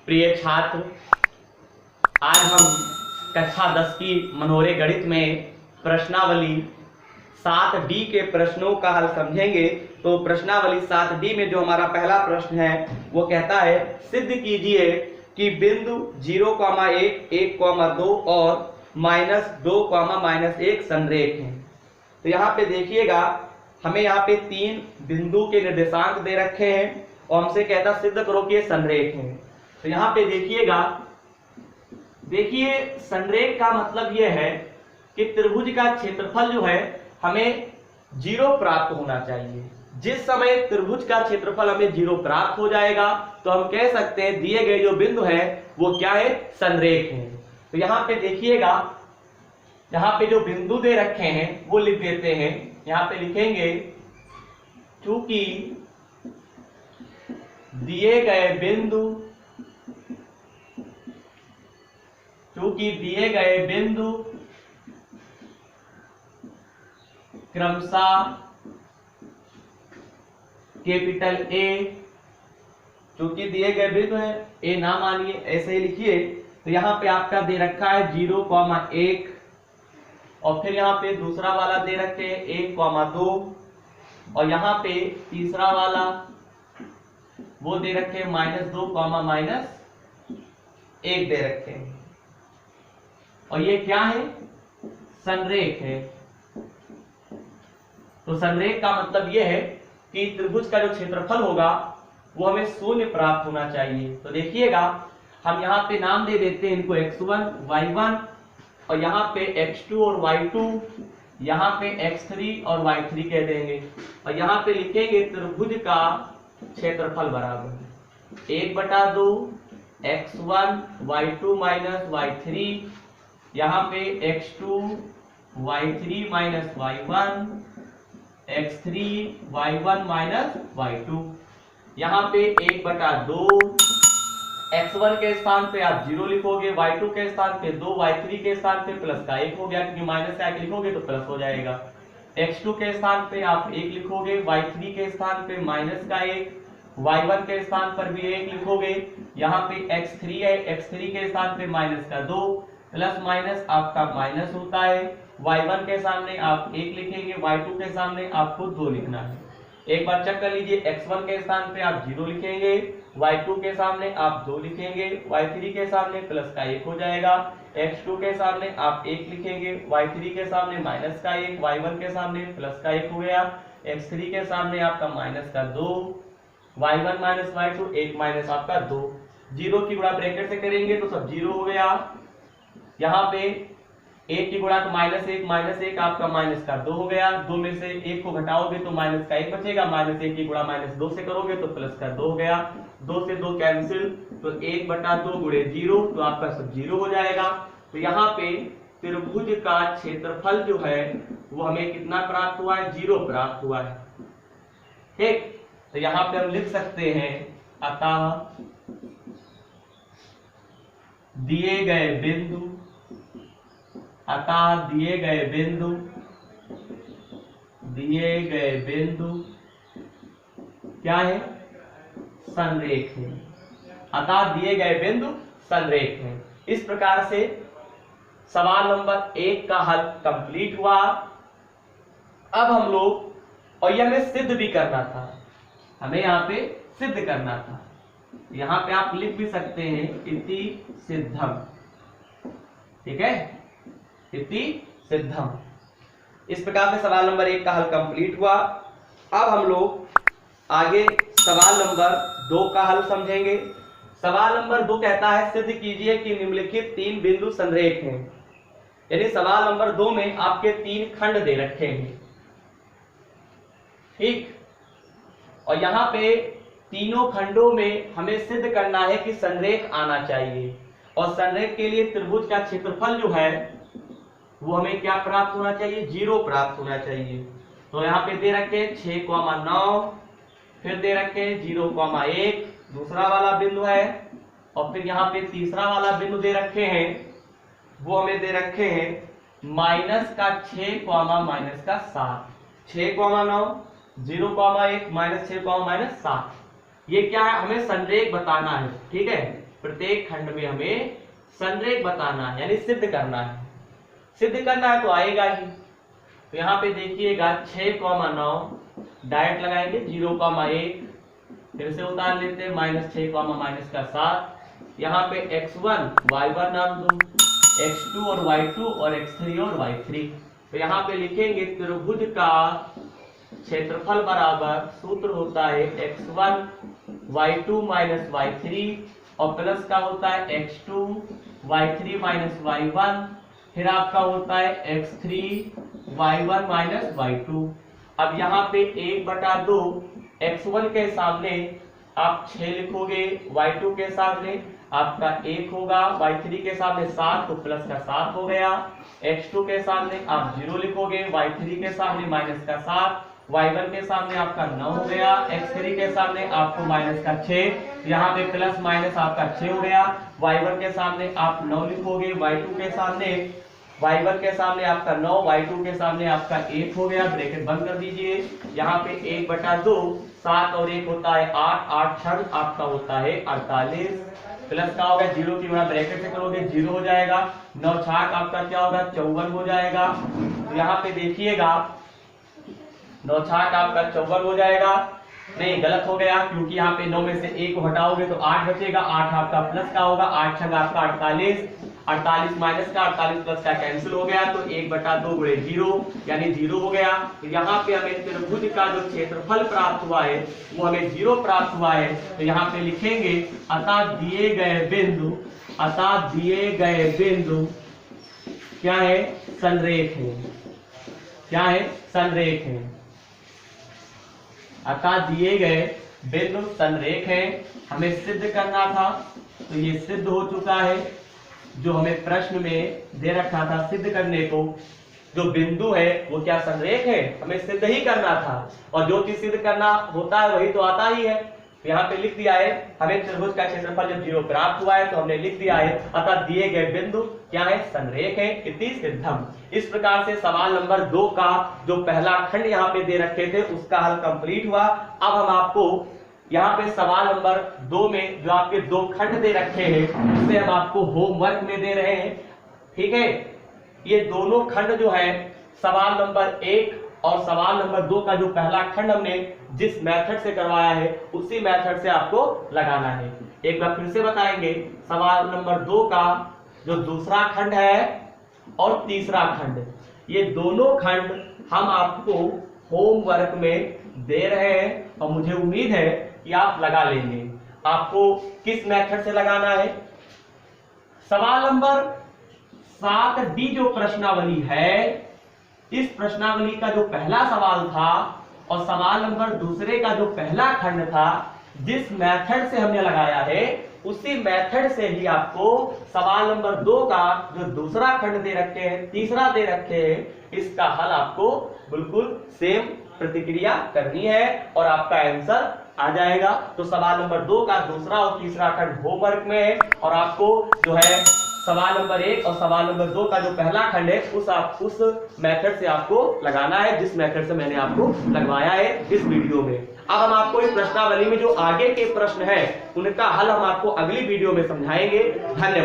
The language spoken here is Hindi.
प्रिय छात्र, आज हम कक्षा 10 की मनोरे गणित में प्रश्नावली 7D के प्रश्नों का हल समझेंगे। तो प्रश्नावली 7D में जो हमारा पहला प्रश्न है वो कहता है, सिद्ध कीजिए कि बिंदु 0,1, 1,2 और -2, -1 संरेख हैं। तो यहाँ पे देखिएगा, हमें यहाँ पे 3 बिंदु के निर्देशांक दे रखे हैं और हमसे कहता सिद्ध करो कि ये संरेख हैं। तो यहाँ पे देखिएगा, देखिए संरेख का मतलब यह है कि त्रिभुज का क्षेत्रफल जो है हमें 0 प्राप्त होना चाहिए। जिस समय त्रिभुज का क्षेत्रफल हमें 0 प्राप्त हो जाएगा तो हम कह सकते हैं दिए गए जो बिंदु है वो क्या है, संरेख है। तो यहाँ पे देखिएगा, यहाँ पे जो बिंदु दे रखे हैं वो लिख देते हैं। यहाँ पे लिखेंगे, चूंकि दिए गए बिंदु क्रमशः कैपिटल ए, चूंकि दिए गए बिंदु है, ए ना मानिए, ऐसे ही लिखिए। तो यहाँ पे आपका दे रखा है 0,1 और फिर यहाँ पे दूसरा वाला दे रखे हैं 1,2 और यहाँ पे तीसरा वाला वो दे रखे हैं -2, -1 दे रखे हैं। और ये क्या है, संरेख है। तो संरेख का मतलब ये है कि त्रिभुज का जो क्षेत्रफल होगा वो हमें 0 प्राप्त होना चाहिए। तो देखिएगा, हम यहाँ पे नाम दे देते हैं इनको x1, y1 और यहाँ पे x2 और y2, यहाँ पे x3 और y3 कह देंगे और यहाँ पे लिखेंगे त्रिभुज का क्षेत्रफल बराबर 1/2 x1 y2 - y3, यहाँ पे x2 y3 - y1, x3 y1 - y2, यहाँ पे 1/2 x1 के स्थान पे आप 0 लिखोगे, y2 के स्थान पे 2, y3 के स्थान पे प्लस का 1 हो गया, क्योंकि माइनस का 1 लिखोगे तो प्लस हो जाएगा। x2 के स्थान पे आप 1 लिखोगे, y3 के स्थान पे माइनस का 1, y1 के स्थान पर भी 1 लिखोगे, यहाँ पे x3 है, x3 के स्थान पे माइनस का 2, प्लस माइनस आपका माइनस होता है। y1 के सामने आप 1 लिखेंगे, y2 के सामने आपको 2 लिखना है। एक बार चेक कर लीजिए, x1 के स्थान पे आप 0 लिखेंगे, y2 के सामने आप 2 लिखेंगे, y3 के सामने प्लस का 1 हो जाएगा, x2 के सामने आप 1 लिखेंगे, y3 के सामने माइनस का 1, y1 के सामने प्लस का 1 हो गया, x3 के सामने आपका माइनस का 2, y1 - y2 1 माइनस आपका 2, 0 की गुणा ब्रैकेट से करेंगे तो सब 0 हो गया। यहाँ पे 1 की गुणा तो -1 आपका माइनस का 2 हो गया, 2 में से 1 को घटाओगे तो माइनस का 1 बचेगा, -1 की गुणा -2 से करोगे तो प्लस का 2 हो गया, 2 से 2 कैंसिल, तो 1/2 गुणे 0, तो आपका सब 0 हो जाएगा। तो यहाँ पे त्रिभुज का क्षेत्रफल जो है वो हमें कितना प्राप्त हुआ है, 0 प्राप्त हुआ है। ठीक, तो यहाँ पे हम लिख सकते हैं, अतः दिए गए बिंदु क्या है, संरेख है। अतः दिए गए बिंदु संरेख है। इस प्रकार से सवाल नंबर 1 का हल कंप्लीट हुआ। अब हम लोग, और यह हमें सिद्ध भी करना था, हमें यहाँ पे सिद्ध करना था। यहाँ पे आप लिख भी सकते हैं इति सिद्धम, ठीक है, इति सिद्धम। इस प्रकार से सवाल नंबर 1 का हल कंप्लीट हुआ। अब हम लोग आगे सवाल नंबर 2 का हल समझेंगे। सवाल नंबर 2 कहता है, सिद्ध कीजिए कि निम्नलिखित 3 बिंदु संरेख हैं। यानी सवाल नंबर 2 में आपके 3 खंड दे रखे हैं, ठीक, और यहाँ पे तीनों खंडों में हमें सिद्ध करना है कि संरेख आना चाहिए, और संरेख के लिए त्रिभुज का क्षेत्रफल जो है वो हमें क्या प्राप्त होना चाहिए, 0 प्राप्त होना चाहिए। तो यहाँ पे दे रखे 6,9, फिर दे रखे 0,1 दूसरा वाला बिंदु है, और फिर यहाँ पे तीसरा वाला बिंदु दे रखे हैं, वो हमें दे रखे हैं -6, -7, 6,9, 0,1 -6, -7। ये क्या है, हमें संरेख बताना है, ठीक है। प्रत्येक खंड में हमें संरेख बताना है, यानी सिद्ध करना है। सिद्ध करना है तो आएगा ही। तो यहाँ पे देखिएगा 6,9 डायरेक्ट लगाएंगे, 0,1 फिर से उतार लेते हैं, -6, -7। यहाँ पे x1 y1 नाम दूं, x2 और y2 और x3 और y3। तो यहाँ पे लिखेंगे त्रिभुज का क्षेत्रफल बराबर सूत्र होता है x1 y2 - y3 और प्लस का होता है x2 y3 - y1, फिर आपका होता है x3 y1 - y2। अब यहाँ पे 1/2 x1 के सामने आप 6 लिखोगे, y2 के सामने आपका 1 होगा, y3 के सामने 7 तो प्लस का 7 हो गया, x2 के सामने आप 0 लिखोगे, y3 के सामने -7, y1 के सामने आपका 9 हो गया, x3 के सामने आपको -6, यहाँ पे प्लस माइनस आपका 6 हो गया, y1 के सामने आप 9 लिखोगे, y2 के सामने y1 के सामने आपका 9, y2 के सामने आपका 1 हो गया, ब्रैकेट बंद कर दीजिए। यहाँ पे 1/2 7 और 1 होता है 8, 8 छड़ आपका होता है 48, प्लस का होगा 0 की बड़ा ब्रैकेट से करोगे 0 हो जाएगा, 9 छाक आपका क्या होगा 54 हो जाएगा। तो यहाँ पे देखिएगा 9 छाक आपका 54 हो जाएगा, नहीं गलत हो गया क्योंकि यहाँ पे 9 में से 1 को हटाओगे तो 8 बचेगा, 8 आपका प्लस का होगा, 8 छग आपका 48, 48 माइनस का 48 प्लस का कैंसिल हो गया, तो 1/2 गुणे 0 यानी 0 हो गया। तो यहाँ पे हमें त्रिभुज का जो क्षेत्रफल प्राप्त हुआ है वो हमें 0 प्राप्त हुआ है। तो यहाँ पे लिखेंगे अतः दिए गए बिंदु क्या है, संरेख है, क्या है, संरेख है। अतः दिए गए बिंदु संरेख है, हमें सिद्ध करना था तो ये सिद्ध हो चुका है। जो हमें प्रश्न में दे रखा था सिद्ध करने को, जो बिंदु है वो क्या संरेख है, हमें सिद्ध ही करना था, और जो चीज सिद्ध करना होता है वही तो आता ही है। तो यहाँ पे लिख दिया है हमें त्रिभुज का क्षेत्रफल जब 0 प्राप्त हुआ है तो हमने लिख दिया है अतः दिए गए बिंदु क्या है, संरेख है, इति सिद्धम। इस प्रकार से सवाल नंबर 2 का जो पहला खंड यहाँ पे दे रखे थे उसका हल कंप्लीट हुआ। अब हम आपको यहाँ पे सवाल नंबर 2 में जो आपके 2 खंड दे रखे हैं उसे हम आपको होमवर्क में दे रहे हैं, ठीक है। ये दोनों खंड जो है सवाल नंबर 1 और सवाल नंबर 2 का जो पहला खंड हमने जिस मेथड से करवाया है उसी मेथड से आपको लगाना है। एक बार फिर से बताएंगे, सवाल नंबर 2 का जो दूसरा खंड है और तीसरा खंड, ये दोनों खंड हम आपको होमवर्क में दे रहे हैं और मुझे उम्मीद है कि आप लगा लेंगे। आपको किस मेथड से लगाना है, सवाल नंबर 7D जो प्रश्नावली है, इस प्रश्नावली का जो पहला सवाल था और सवाल नंबर दूसरे का जो पहला खंड था, जिस मेथड से हमने लगाया है उसी मेथड से ही आपको सवाल नंबर 2 का जो दूसरा खंड दे रखे हैं, तीसरा दे रखे हैं, इसका हल आपको बिल्कुल सेम प्रतिक्रिया करनी है और आपका आंसर आ जाएगा। तो सवाल नंबर 2 का दूसरा और तीसरा खंड होमवर्क में है और आपको जो है सवाल नंबर 1 और सवाल नंबर 2 का जो पहला खंड है उस मेथड से आपको लगाना है जिस मेथड से मैंने आपको लगवाया है इस वीडियो में। अब हम आपको इस प्रश्नावली में जो आगे के प्रश्न है उनका हल हम आपको अगली वीडियो में समझाएंगे। धन्यवाद।